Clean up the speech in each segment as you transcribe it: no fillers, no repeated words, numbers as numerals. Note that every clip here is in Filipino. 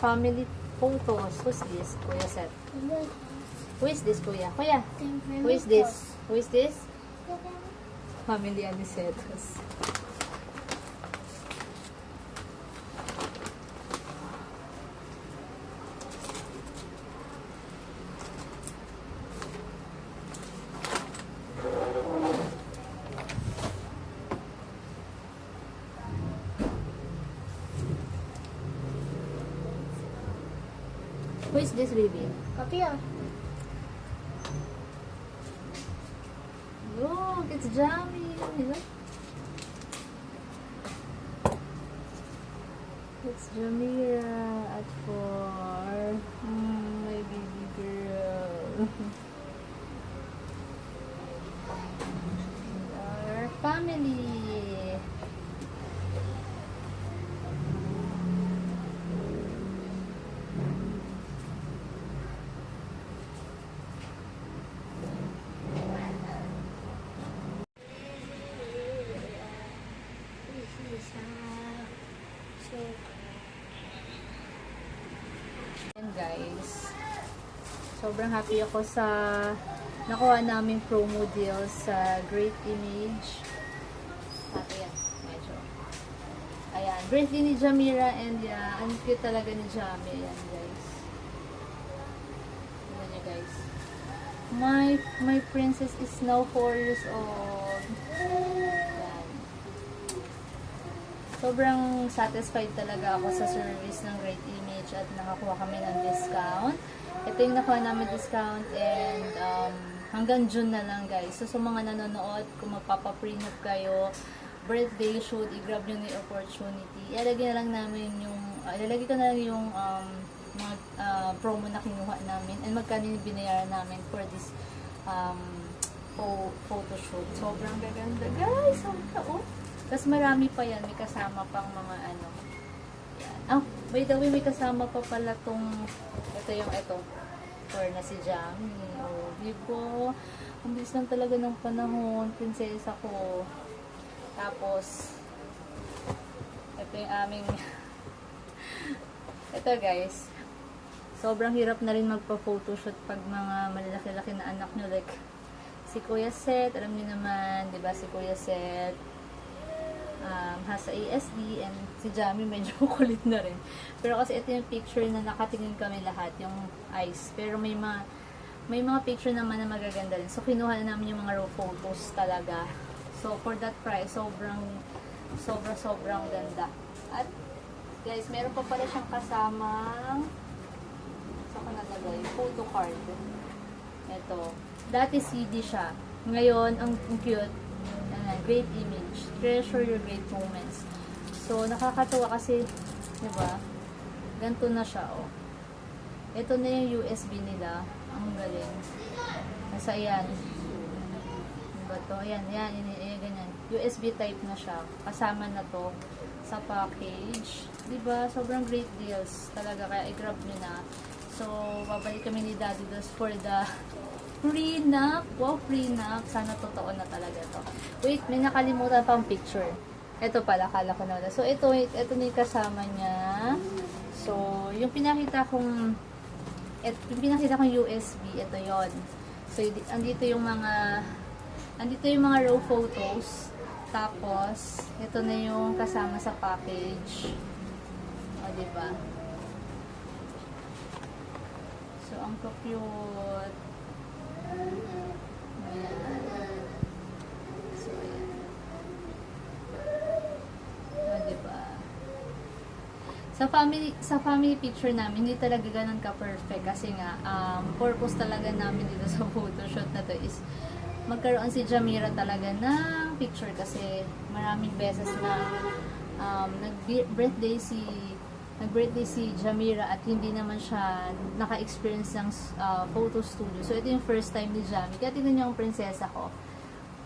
family photos. Who's this? Kuya Seth. Who is this, Kuya? Kuya, who is this? Who is this? Family Anicetos. Who is this, baby? Kapia. Look, it's Jamie. Look. It's Jamira at 4. My baby girl. Our family. And guys, sobrang happy ako sa nakuha namin promo deal sa Great Image. Happy yan, medyo. Ayan, birthday ni Jamira and ang cute talaga ni Jamie. Ayan guys. Tignan niyo guys. My princess is now 4 years old. Ayan. Sobrang satisfied talaga ako sa service ng Great Image at nakakuha kami ng discount. Ito yung nakuha namin discount and hanggang June na lang guys. So sa mga nanonood, kung magpapa-prenup kayo, birthday shoot, i-grab nyo yung opportunity. Ilalagay na lang namin yung, ilalagay ko na lang yung mga promo na kinuha namin and magkano yung binayaran namin for this photo shoot. Sobrang gaganda guys! Oh. Tapos marami pa yan, may kasama pang mga ano. Yan. Oh, by the way, may kasama pa pala tong, ito. For na si Jamie. Oh, diba? Ang bilis lang talaga ng panahon, prinsesa ko. Tapos, ito yung aming, ito guys, sobrang hirap na rin magpa-photoshoot pag mga malalaki-laki na anak nyo. Like, si Kuya Seth, alam niyo naman, diba si Kuya Seth, has sa ASD and si Jamie medyo kulit na rin. Pero kasi ito yung picture na nakatingin kami lahat, yung eyes. Pero may mga picture naman na magaganda rin. So, kinuha na namin yung mga raw photos talaga. So, for that price, sobrang ganda. At, guys, meron pa pala siyang kasamang saan ko nalagay? Photo card. Ito. Dati CD siya. Ngayon, ang cute. Great Image. Treasure your great moments. So, nakakatuwa kasi, diba? Ganito na siya, oh. Ito na yung USB nila. Ang galing. Nasa yan. Diba to? Ayan, ganyan. USB type na siya. Kasama na to sa package. Diba? Sobrang great deals. Talaga, kaya i-grab nyo na. So, babalik kami ni Daddy Dos for the prenup. Wow, prenup. Sana totoo na talaga to. Wait, may nakalimutan pang picture. Ito pala, kala ko na wala. So, ito na yung kasama niya. So, yung pinakita kong USB, ito yon. So, andito yung mga raw photos. Tapos, ito na yung kasama sa package. O, diba? So, ang cute. Ayan. So, ayan. O, diba? Sa family picture namin, hindi talaga ganun ka-perfect kasi nga, purpose talaga namin dito sa photoshoot na to is magkaroon si Jamira talaga ng picture kasi maraming beses na nag-birthday si Jamira at hindi naman siya naka-experience ng photo studio. So, ito yung first time ni Jamie. Kaya tignan niyo ang prinsesa ko.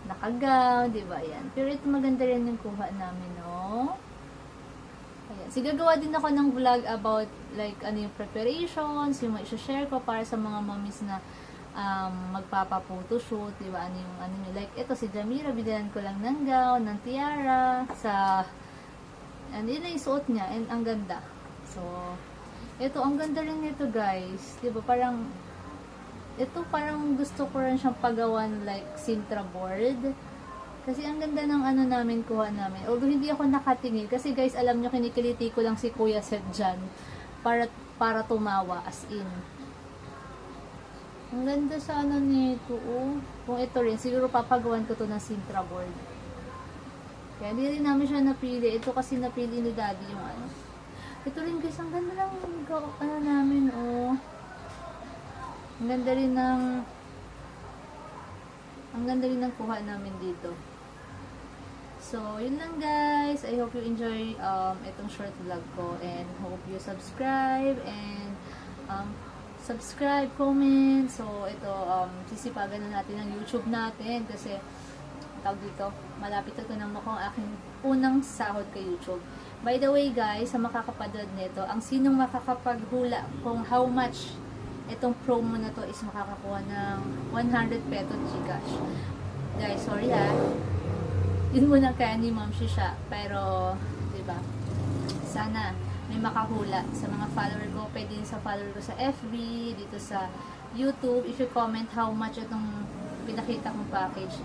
Naka-gown, diba yan? Pero ito maganda rin yung kuha namin, no? Ayan. So, gagawa din ako ng vlog about like ano yung preparations, yung i-share ko para sa mga mommies na magpapa-photoshoot, diba? Ano yung like, ito si Jamira, bidalan ko lang ng gown, ng tiara, yun na yung suot niya, and ang ganda. So, Ito, ang ganda rin nito guys. Diba parang, ito parang gusto ko rin siyang pagawan like Sintra board. Kasi ang ganda ng ano namin, kuha namin. Although hindi ako nakatingin. Kasi guys, alam nyo, kinikiliti ko lang si Kuya Seth dyan. Para tumawa, as in. Ang ganda sa ano nito, oh. Kung ito rin, siguro papagawan ko to ng Sintra board. Kaya hindi rin namin siya napili. Ito kasi napili ni Daddy yung ano. Ito rin guys, ang ganda lang ano namin, oh. Ang ganda rin ng kuha namin dito. So, yun lang guys. I hope you enjoy itong short vlog ko and hope you subscribe and comment. So, ito, sisipagan na natin ang YouTube natin kasi tawag dito, malapit ito na mo kung aking unang sahod kay YouTube. By the way guys, sa makakapanood nito, ang sinong makakapaghula kung how much itong promo na to is makakakuha ng 100 pesos Gcash. Guys, sorry ha. Yun muna kaya ni Ma'am Shisha. Pero, diba, sana may makahula sa mga follower ko. Pwede din sa follower ko sa FB, dito sa YouTube. If you comment how much itong pinakita kong package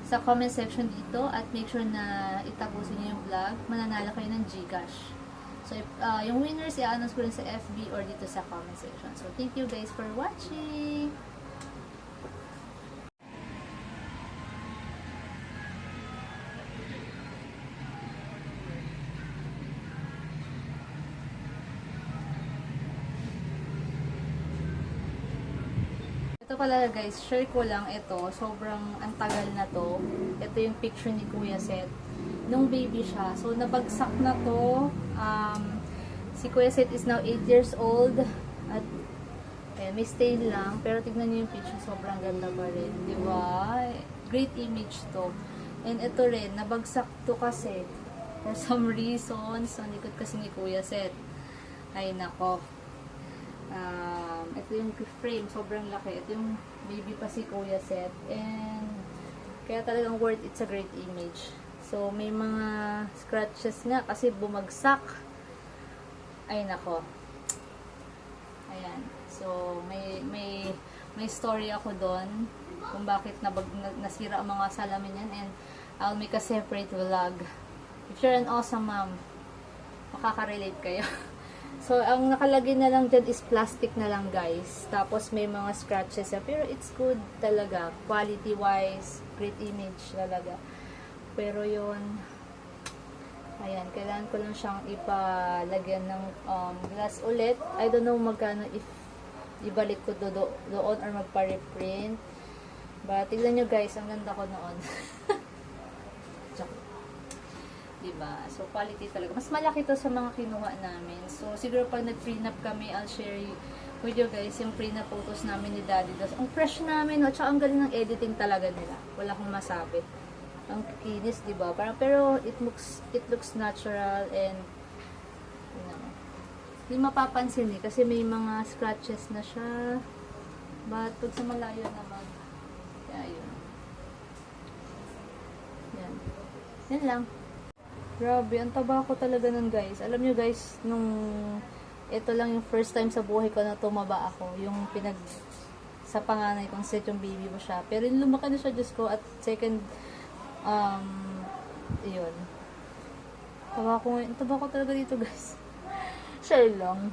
sa comment section dito at make sure na itapusin niyo yung vlog, mananalo kayo ng Gcash. So, yung winners, i-announce ko rin sa FB or dito sa comment section. So, thank you guys for watching! Ito pala guys, share ko lang ito. Sobrang antagal na to. Ito yung picture ni Kuya Seth. Nung baby siya. So, nabagsak na to. Si Kuya Seth is now 8 years old. At, may stain lang. Pero tignan niyo yung picture. Sobrang ganda pa rin. Diba? Great image to. And ito rin, nabagsak to kasi. For some reason. So, likod kasi ni Kuya Seth. Ay, nako. Ito yung frame, sobrang laki. Ito yung baby pa si Kuya Seth. And, kaya talagang worth it's a great image. So, may mga scratches nga kasi bumagsak. Ay, nako. Ayan. So, may story ako doon kung bakit nasira ang mga salamin yan. And, I'll make a separate vlog. If you're an awesome mom, makaka-relate kayo. So, ang nakalagay na lang dyan is plastic na lang, guys. Tapos, may mga scratches. Pero, it's good talaga. Quality-wise, great image talaga. Pero, yun, ayan, kailangan ko lang siyang ipalagyan ng glass ulit. I don't know magkano if ibalik ko doon or magpa-reprint. But, tignan nyo, guys, ang ganda ko noon. Diba? So, quality talaga. Mas malaki to sa mga kinuha namin. So, siguro pag nag-prenup kami, I'll share with you guys yung prenup photos namin ni Daddy. Ang fresh namin, at saka ang galing ng editing talaga nila. Wala akong masabi. Ang kinis, diba? Pero, it looks natural and, you know, hindi mapapansin eh, kasi may mga scratches na siya. But, pag sa malayo naman, kaya yun. Yan. Yan lang. Grabe, ang taba ko talaga nun guys. Alam nyo guys, ito lang yung first time sa buhay ko na tumaba ako. Yung sa panganay kong set yung baby mo siya. Pero yung lumaki na siya, Diyos ko, at second, yun. Taba ko talaga dito guys. Share lang.